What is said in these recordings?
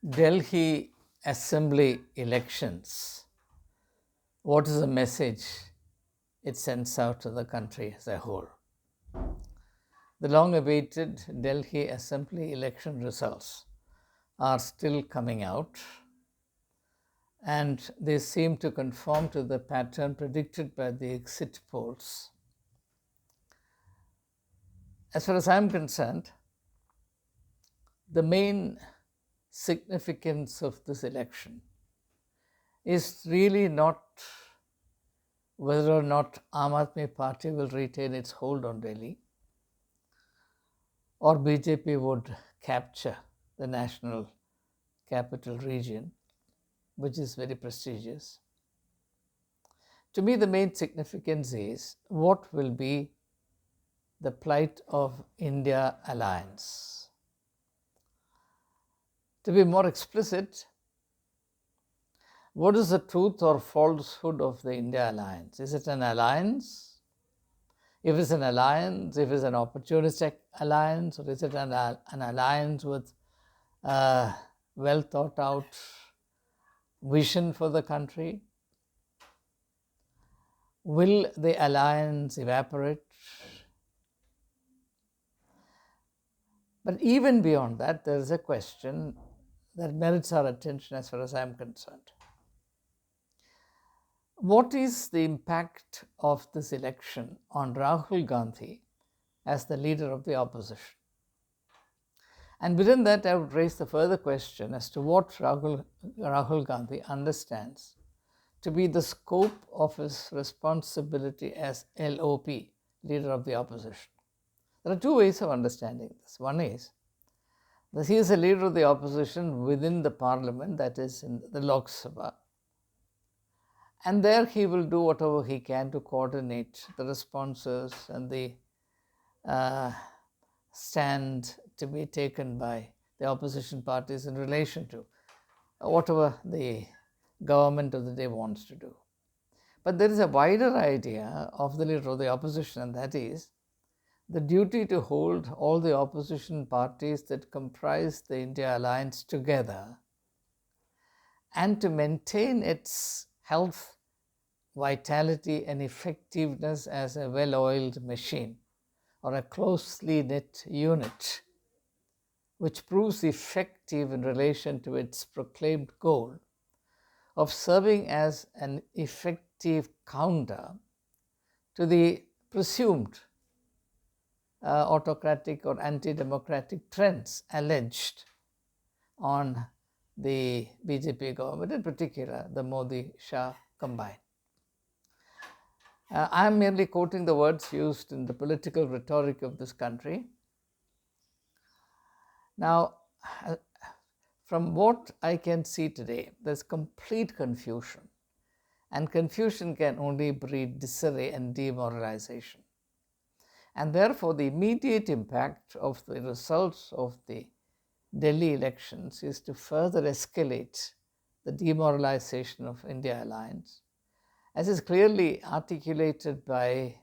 Delhi Assembly elections, what is the message it sends out to the country as a whole? The long awaited Delhi Assembly election results are still coming out, and they seem to conform to the pattern predicted by the exit polls. As far as I'm concerned, the main significance of this election is really not whether or not Aam Aadmi Party will retain its hold on Delhi or BJP would capture the national capital region, which is very prestigious. To me, the main significance is what will be the plight of India alliance. To be more explicit, what is the truth or falsehood of the India alliance? Is it an alliance? If it's an alliance, if it's an opportunistic alliance, or is it an alliance with a well thought out vision for the country? Will the alliance evaporate? But even beyond that, there is a question that merits our attention as far as I am concerned. What is the impact of this election on Rahul Gandhi as the leader of the opposition? And within that, I would raise the further question as to what Rahul Gandhi understands to be the scope of his responsibility as LOP, leader of the opposition. There are two ways of understanding this. One is that he is a leader of the opposition within the parliament, that is in the Lok Sabha. And there he will do whatever he can to coordinate the responses and the stand to be taken by the opposition parties in relation to whatever the government of the day wants to do. But there is a wider idea of the leader of the opposition, and that is the duty to hold all the opposition parties that comprise the India alliance together and to maintain its health, vitality, and effectiveness as a well oiled machine or a closely knit unit, which proves effective in relation to its proclaimed goal of serving as an effective counter to the presumed autocratic or anti-democratic trends alleged on the BJP government, in particular the Modi-Shah combined. I am merely quoting the words used in the political rhetoric of this country. Now, from what I can see today, there's complete confusion, and confusion can only breed disarray and demoralization. And therefore, the immediate impact of the results of the Delhi elections is to further escalate the demoralization of India alliance, as is clearly articulated by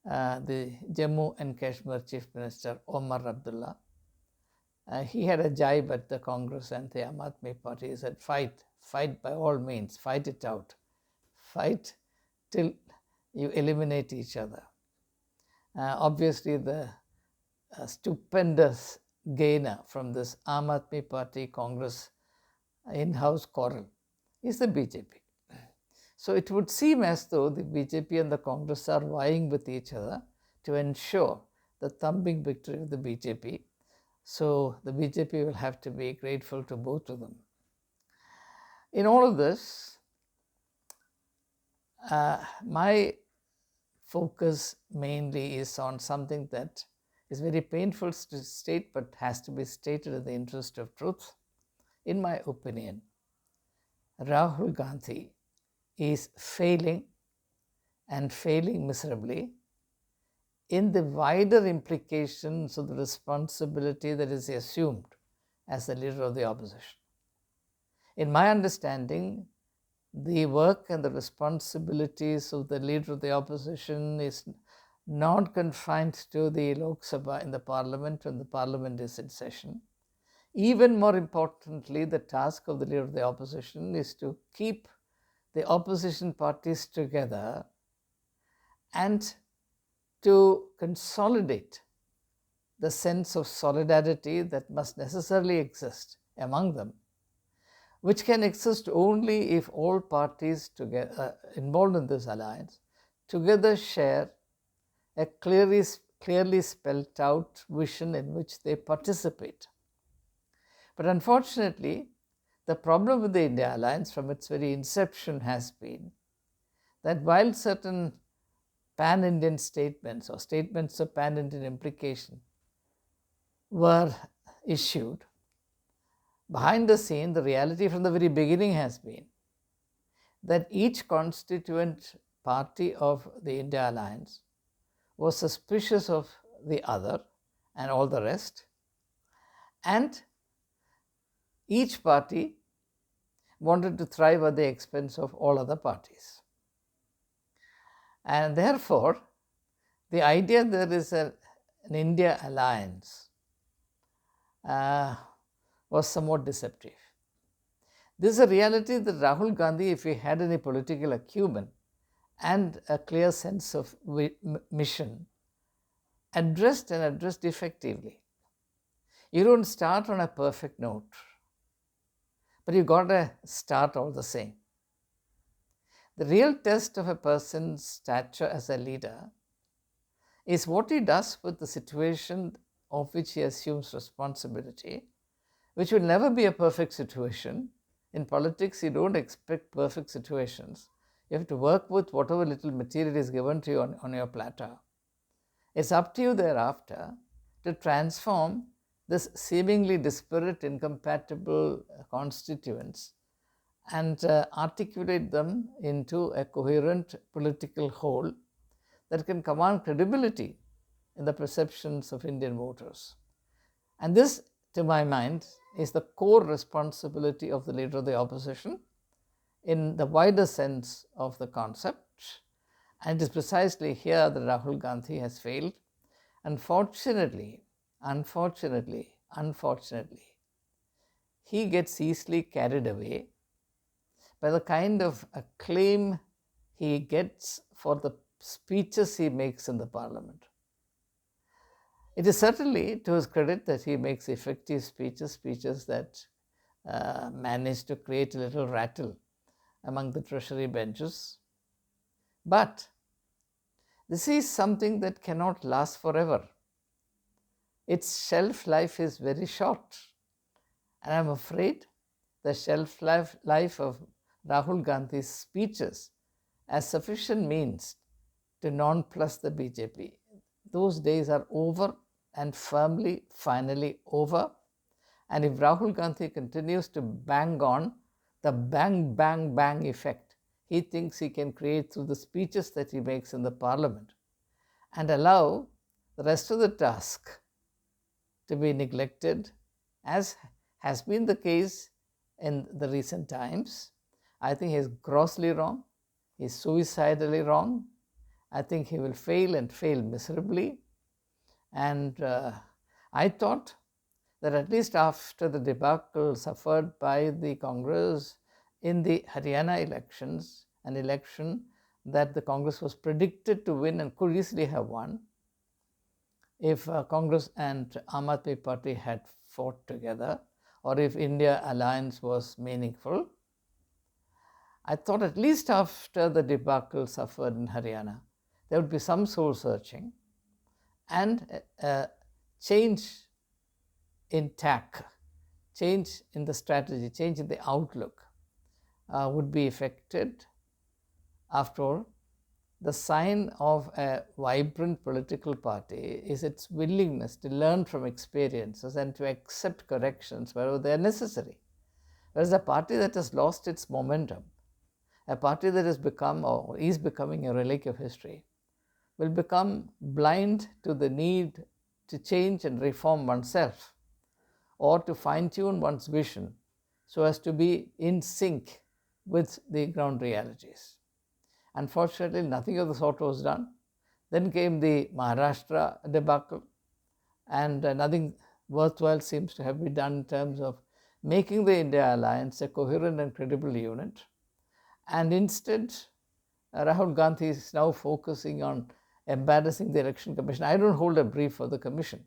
the Jammu and Kashmir Chief Minister Omar Abdullah. He had a jibe at the Congress and the Aam Aadmi Party. He said, fight by all means, fight it out. Fight till you eliminate each other. Obviously, the stupendous gainer from this Aam Aadmi Party Congress in-house quarrel is the BJP. So it would seem as though the BJP and the Congress are vying with each other to ensure the thumping victory of the BJP. So the BJP will have to be grateful to both of them. In all of this, my focus mainly is on something that is very painful to state but has to be stated in the interest of truth. In my opinion, Rahul Gandhi is failing and failing miserably in the wider implications of the responsibility that is assumed as the leader of the opposition. In my understanding, the work and the responsibilities of the leader of the opposition is not confined to the Lok Sabha in the parliament when the parliament is in session. Even more importantly, the task of the leader of the opposition is to keep the opposition parties together and to consolidate the sense of solidarity that must necessarily exist among them, which can exist only if all parties together, involved in this alliance together share a clearly spelled out vision in which they participate. But unfortunately, the problem with the India alliance from its very inception has been that while certain pan-Indian statements or statements of pan-Indian implication were issued, behind the scene, the reality from the very beginning has been that each constituent party of the India alliance was suspicious of the other and all the rest, and each party wanted to thrive at the expense of all other parties. And therefore, the idea there is an India alliance was somewhat deceptive. This is a reality that Rahul Gandhi, if he had any political acumen and a clear sense of mission, addressed effectively. You don't start on a perfect note, but you got to start all the same. The real test of a person's stature as a leader is what he does with the situation of which he assumes responsibility, which will never be a perfect situation. In politics, you don't expect perfect situations. You have to work with whatever little material is given to you on your platter. It's up to you thereafter to transform this seemingly disparate, incompatible constituents and articulate them into a coherent political whole that can command credibility in the perceptions of Indian voters. And this, to my mind, is the core responsibility of the leader of the opposition in the wider sense of the concept. And it is precisely here that Rahul Gandhi has failed. Unfortunately, he gets easily carried away by the kind of acclaim he gets for the speeches he makes in the parliament. It is certainly to his credit that he makes effective speeches that manage to create a little rattle among the treasury benches. But this is something that cannot last forever. Its shelf life is very short. And I'm afraid the shelf life of Rahul Gandhi's speeches as sufficient means to nonplus the BJP. Those days are over and firmly, finally over. And if Rahul Gandhi continues to bang on the bang, bang, bang effect he thinks he can create through the speeches that he makes in the parliament and allow the rest of the task to be neglected, as has been the case in the recent times, I think he is grossly wrong. He is suicidally wrong. I think he will fail and fail miserably. And I thought that at least after the debacle suffered by the Congress in the Haryana elections, an election that the Congress was predicted to win and could easily have won, if Congress and Aam Aadmi Party had fought together, or if India alliance was meaningful, I thought at least after the debacle suffered in Haryana, there would be some soul searching and change in tack, change in the strategy, change in the outlook would be effected. After all, the sign of a vibrant political party is its willingness to learn from experiences and to accept corrections wherever they are necessary. Whereas a party that has lost its momentum, a party that has become or is becoming a relic of history, will become blind to the need to change and reform oneself or to fine-tune one's vision so as to be in sync with the ground realities. Unfortunately, nothing of the sort was done. Then came the Maharashtra debacle, and nothing worthwhile seems to have been done in terms of making the India alliance a coherent and credible unit. And instead, Rahul Gandhi is now focusing on embarrassing the election commission. I don't hold a brief for the commission.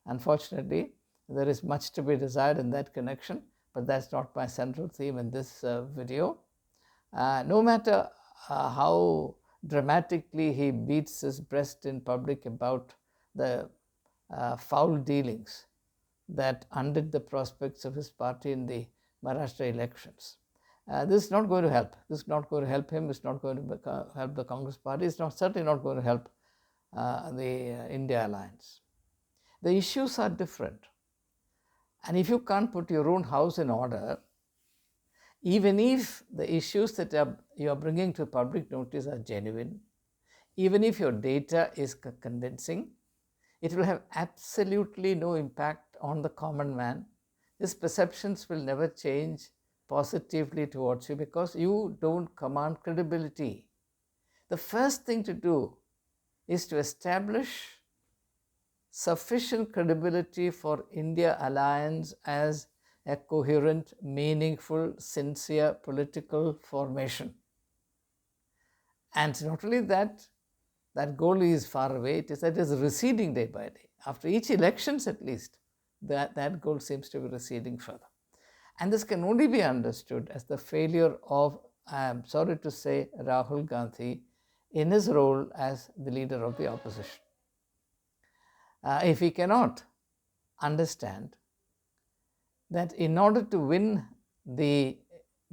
Unfortunately, there is much to be desired in that connection, but that's not my central theme in this video. No matter how dramatically he beats his breast in public about the foul dealings that undid the prospects of his party in the Maharashtra elections. This is not going to help. This is not going to help him. It's not going to help the Congress party. It's certainly not going to help the India alliance. The issues are different. And if you can't put your own house in order, even if the issues that you are bringing to public notice are genuine, even if your data is convincing, it will have absolutely no impact on the common man. His perceptions will never change positively towards you because you don't command credibility. The first thing to do is to establish sufficient credibility for India alliance as a coherent, meaningful, sincere political formation. And not only that, that goal is far away, it is receding day by day. After each elections at least, that goal seems to be receding further. And this can only be understood as the failure of, I am sorry to say, Rahul Gandhi in his role as the leader of the opposition. If he cannot understand that in order to win the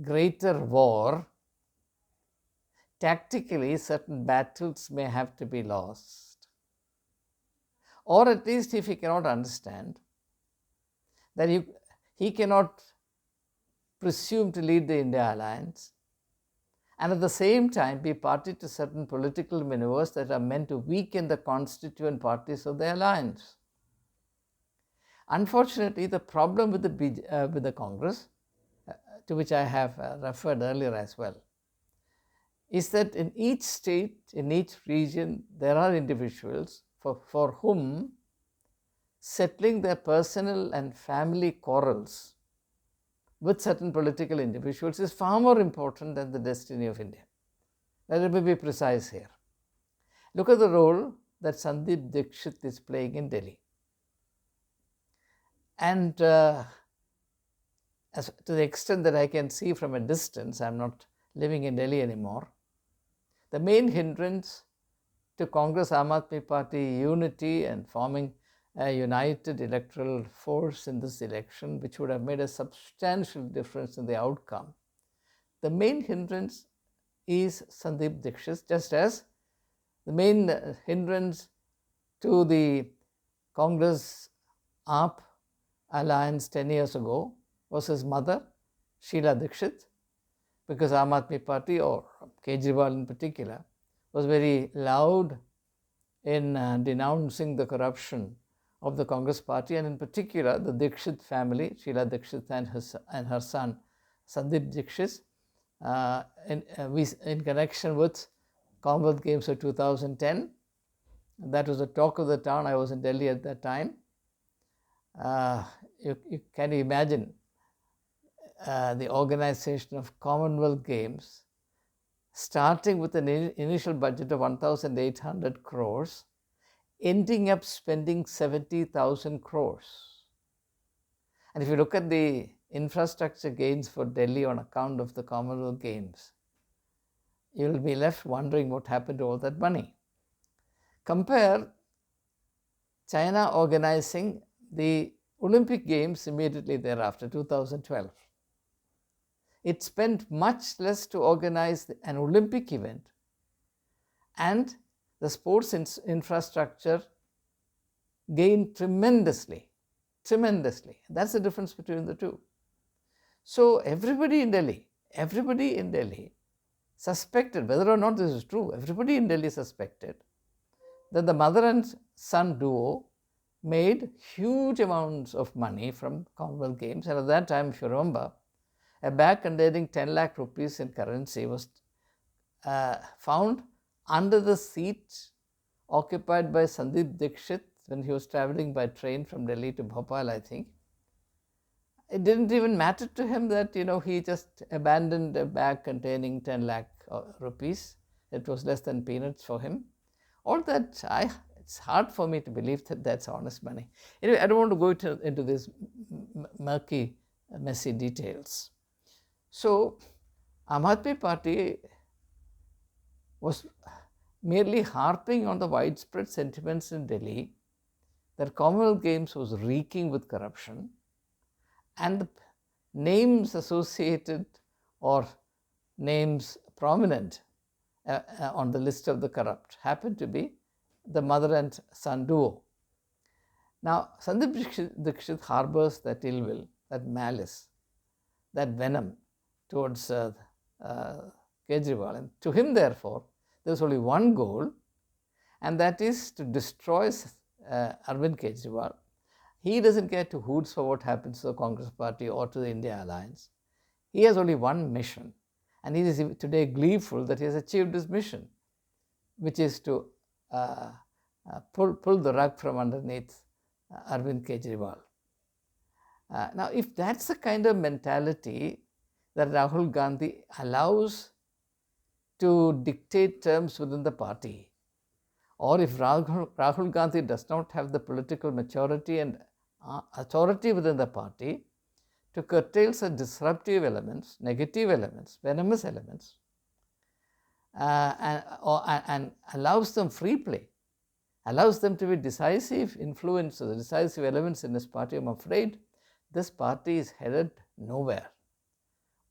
greater war, tactically certain battles may have to be lost. Or at least if he cannot understand that he cannot presume to lead the India alliance and at the same time be party to certain political maneuvers that are meant to weaken the constituent parties of the alliance. Unfortunately, the problem with the Congress, to which I have referred earlier as well, is that in each state, in each region, there are individuals for whom settling their personal and family quarrels with certain political individuals is far more important than the destiny of India. Let me be precise here. Look at the role that Sandeep Dixit is playing in Delhi. And as to the extent that I can see from a distance, I'm not living in Delhi anymore, the main hindrance to Congress Aam Aadmi Party unity and forming a united electoral force in this election, which would have made a substantial difference in the outcome, the main hindrance is Sandeep Dixit, just as the main hindrance to the Congress AAP alliance 10 years ago was his mother, Sheila Dixit, because Aam Aadmi Party, or Kejriwal in particular, was very loud in denouncing the corruption of the Congress party, and in particular the Dixit family, Sheila Dixit and her son Sandeep Dixit, in connection with Commonwealth Games of 2010. That was the talk of the town. I was in Delhi at that time. Can you imagine the organization of Commonwealth Games starting with an initial budget of 1,800 crores, ending up spending 70,000 crores. And if you look at the infrastructure gains for Delhi on account of the Commonwealth Games, you will be left wondering what happened to all that money. Compare China organizing the Olympic Games immediately thereafter, 2012. It spent much less to organize an Olympic event, and the sports infrastructure gained tremendously. That's the difference between the two. So everybody in Delhi suspected, whether or not this is true, everybody in Delhi suspected that the mother and son duo made huge amounts of money from Commonwealth Games. And at that time, if you remember, a bag containing 10 lakh rupees in currency was found under the seat occupied by Sandeep Dixit when he was traveling by train from Delhi to Bhopal, I think. It didn't even matter to him that, he just abandoned a bag containing 10 lakh rupees. It was less than peanuts for him. All that, it's hard for me to believe that that's honest money. Anyway, I don't want to go into these murky, messy details. So, Aam Aadmi Party was merely harping on the widespread sentiments in Delhi that Commonwealth Games was reeking with corruption, and the names associated or names prominent on the list of the corrupt happened to be the mother and son duo. Now, Sandeep Dixit harbors that ill will, that malice, that venom towards Kejriwal. And to him, therefore, there's only one goal, and that is to destroy Arvind Kejriwal. He doesn't care two hoots for what happens to the Congress Party or to the India Alliance. He has only one mission, and he is today gleeful that he has achieved his mission, which is to pull the rug from underneath Arvind Kejriwal. Now, if that's the kind of mentality that Rahul Gandhi allows to dictate terms within the party, or if Rahul Gandhi does not have the political maturity and authority within the party to curtail such disruptive elements, negative elements, venomous elements, and allows them free play, allows them to be decisive influences, decisive elements in this party, I'm afraid this party is headed nowhere,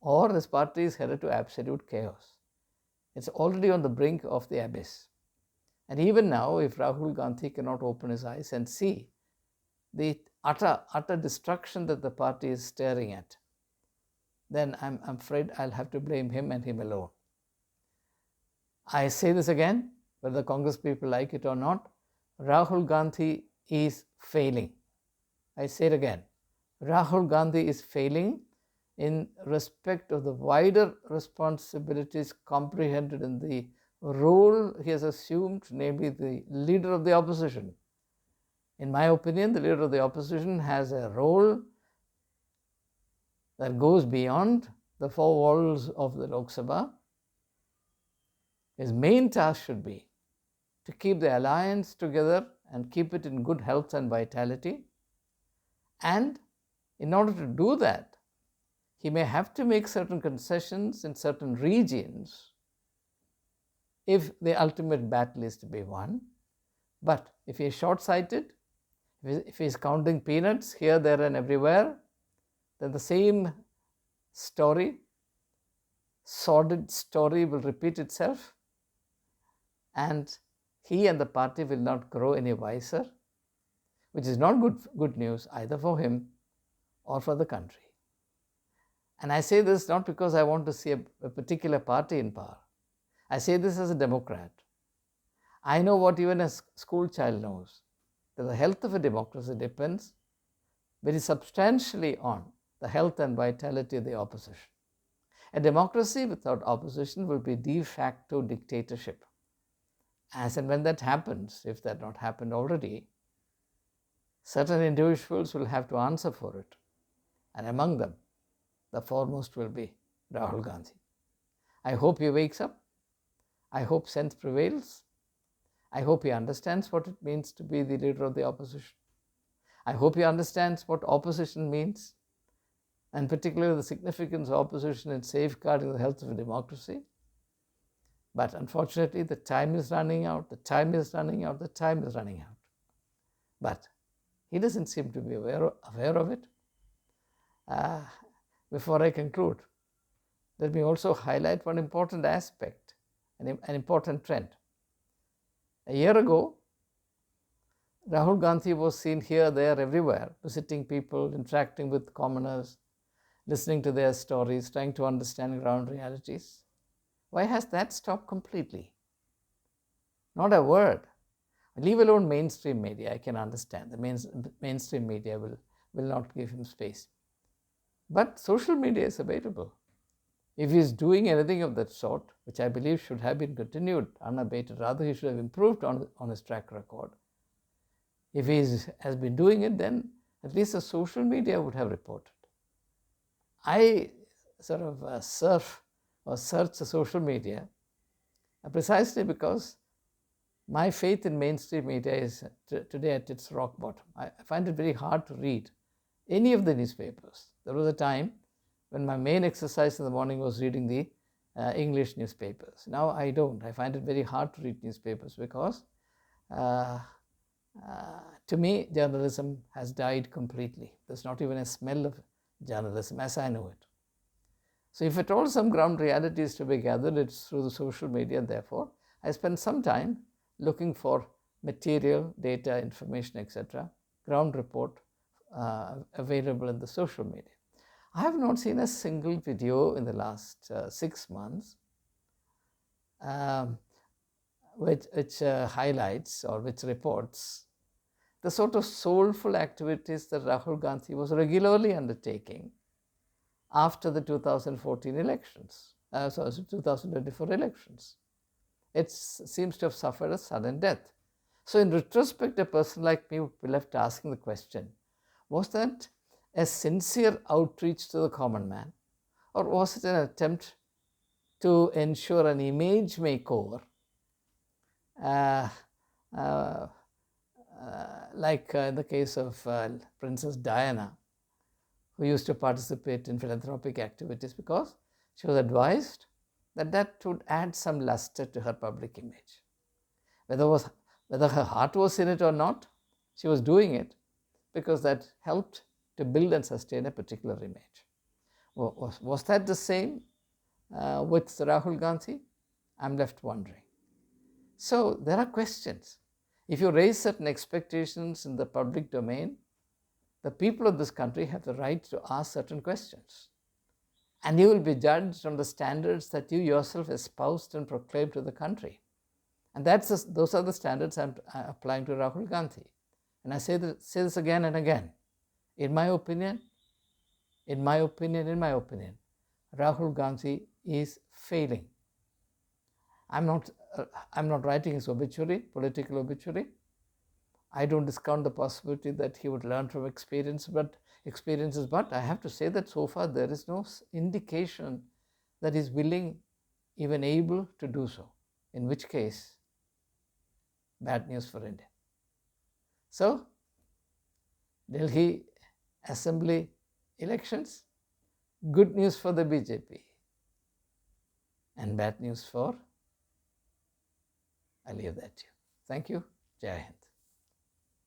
or this party is headed to absolute chaos. It's already on the brink of the abyss. And even now, if Rahul Gandhi cannot open his eyes and see the utter destruction that the party is staring at, then I'm afraid I'll have to blame him and him alone. I say this again, whether the Congress people like it or not, Rahul Gandhi is failing. I say it again, Rahul Gandhi is failing in respect of the wider responsibilities comprehended in the role he has assumed, namely the leader of the opposition. In my opinion, the leader of the opposition has a role that goes beyond the four walls of the Lok Sabha. His main task should be to keep the alliance together and keep it in good health and vitality. And in order to do that, he may have to make certain concessions in certain regions if the ultimate battle is to be won. But if he is short-sighted, if he is counting peanuts here, there and everywhere, then the same story, sordid story, will repeat itself, and he and the party will not grow any wiser, which is not good news either for him or for the country. And I say this not because I want to see a particular party in power. I say this as a Democrat. I know what even a school child knows, that the health of a democracy depends very substantially on the health and vitality of the opposition. A democracy without opposition will be de facto dictatorship. As and when that happens, if that not happened already, certain individuals will have to answer for it. And among them, the foremost will be Rahul Gandhi. I hope he wakes up. I hope sense prevails. I hope he understands what it means to be the leader of the opposition. I hope he understands what opposition means, and particularly the significance of opposition in safeguarding the health of a democracy. But unfortunately, the time is running out, the time is running out, the time is running out. But he doesn't seem to be aware of it. Before I conclude, let me also highlight one important aspect, an important trend. A year ago, Rahul Gandhi was seen here, there, everywhere, visiting people, interacting with commoners, listening to their stories, trying to understand ground realities. Why has that stopped completely? Not a word. Leave alone mainstream media, I can understand. The mainstream media will not give him space. But social media is available. If he is doing anything of that sort, which I believe should have been continued unabated, rather he should have improved on his track record, If he has been doing it, then at least the social media would have reported. I sort of surf or search the social media precisely because my faith in mainstream media is today at its rock bottom. I find it very hard to read any of the newspapers. There was a time when my main exercise in the morning was reading the English newspapers. Now I don't. I find it very hard to read newspapers because uh, to me, journalism has died completely. There's not even a smell of journalism as I know it. So if at all some ground reality is to be gathered, it's through the social media, and therefore I spend some time looking for material, data, information, etc., ground report available in the social media. I have not seen a single video in the last 6 months which highlights or which reports the sort of soulful activities that Rahul Gandhi was regularly undertaking after the 2014 elections, 2024 elections. It seems to have suffered a sudden death. So in retrospect, a person like me would be left asking the question, was that a sincere outreach to the common man, or was it an attempt to ensure an image makeover, like in the case of Princess Diana, who used to participate in philanthropic activities because she was advised that that would add some luster to her public image. Whether her heart was in it or not, she was doing it because that helped to build and sustain a particular image. Was that the same with Rahul Gandhi? I'm left wondering. So there are questions. If you raise certain expectations in the public domain, the people of this country have the right to ask certain questions. And you will be judged on the standards that you yourself espoused and proclaimed to the country. And those are the standards I'm applying to Rahul Gandhi. And I say this again and again. In my opinion, Rahul Gandhi is failing. I'm not writing his obituary, political obituary. I don't discount the possibility that he would learn from experiences, but I have to say that so far there is no indication that he's willing, even able to do so, in which case, bad news for India. So, Delhi Assembly elections, good news for the BJP and bad news for, I leave that to you. Thank you. Jai Hind.